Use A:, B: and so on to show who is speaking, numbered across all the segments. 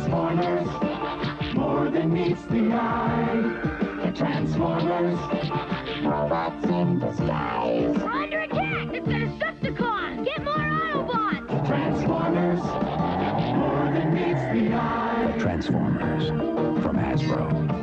A: Transformers, more than meets the eye. The Transformers, robots in disguise.
B: We're under attack! It's the Decepticons! Get more Autobots!
A: The Transformers, more than meets the eye.
C: The Transformers, from Hasbro.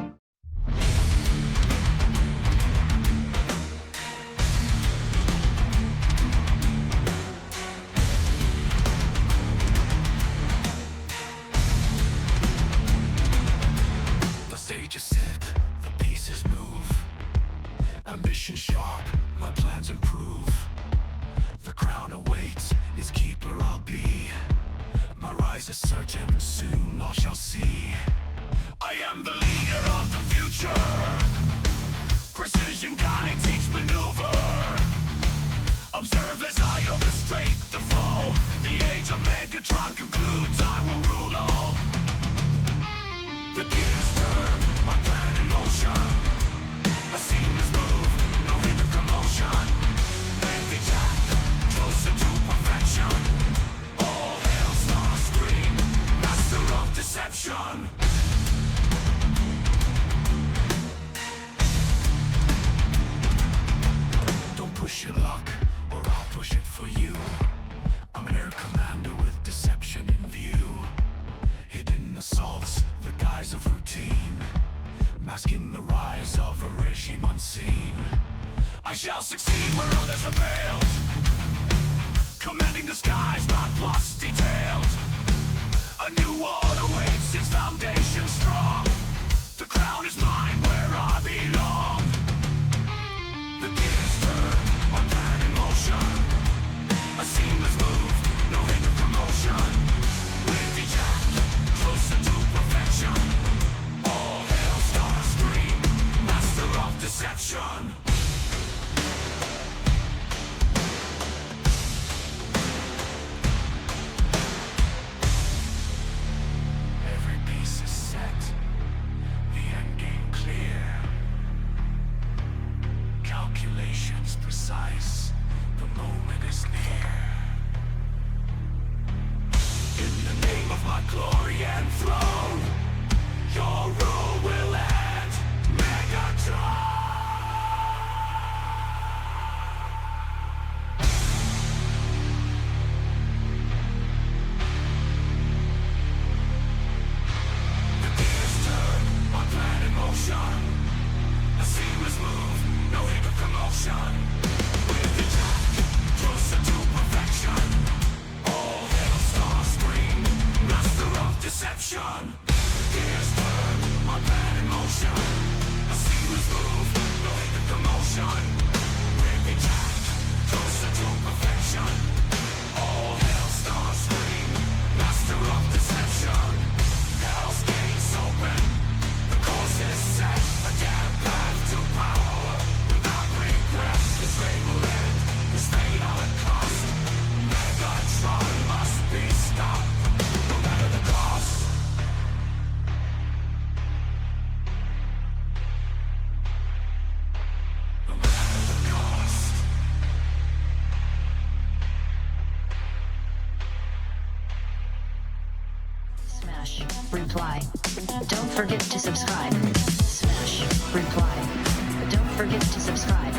D: Ambition sharp, my plans improve. The crown awaits, its keeper I'll be. My rise is certain, soon all shall see. I am the leader of the future. Precision guides each maneuver. Observe as I orchestrate the foe. The age of Megatron concludes, I will rule all. The gears turn, my plan in motion. A seamless move, no hidden commotion. Every jack, closer to perfection. All hail Starscream, master of deception. Don't push your luck, or I'll push it for you. I'm an air commander with deception in view. Hidden assaults, the guise of routine. Masking the rise of a regime unseen. I shall succeed where others have failed. Commanding the skies, not lost detailed. A new world awaits, its foundation strong. The crown is mine where I belong. The gears turn, my plan in motion. A seamless move, no hidden commotion. With each act, closer to perfection. All hail Starscream, master of deception. Every piece is set, the end game clear. Calculations precise, the moment is near. In the name of my glory and throne, your rule will end, Megatron! The gears turn, my plan in motion. A seamless move, no hidden commotion. With each act, closer to perfection. All hail Starscream, master of deception. Gears turn, my plan in motion. A seamless move, no hidden commotion. With each act, closer to perfection. All hail Starscream, master of deception. Hell's gates open, the course is set. A damn path to power, without regret. This reign will end, this fate all it cost. Megatron must be stopped, no matter the cost. No matter the cost.
E: Smash, reply. Don't forget to subscribe. Smash, reply. Don't forget to subscribe.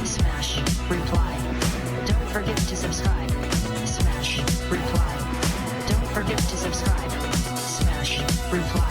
E: Smash, reply. Don't forget to subscribe. Smash, reply. Don't forget to subscribe. Smash, reply.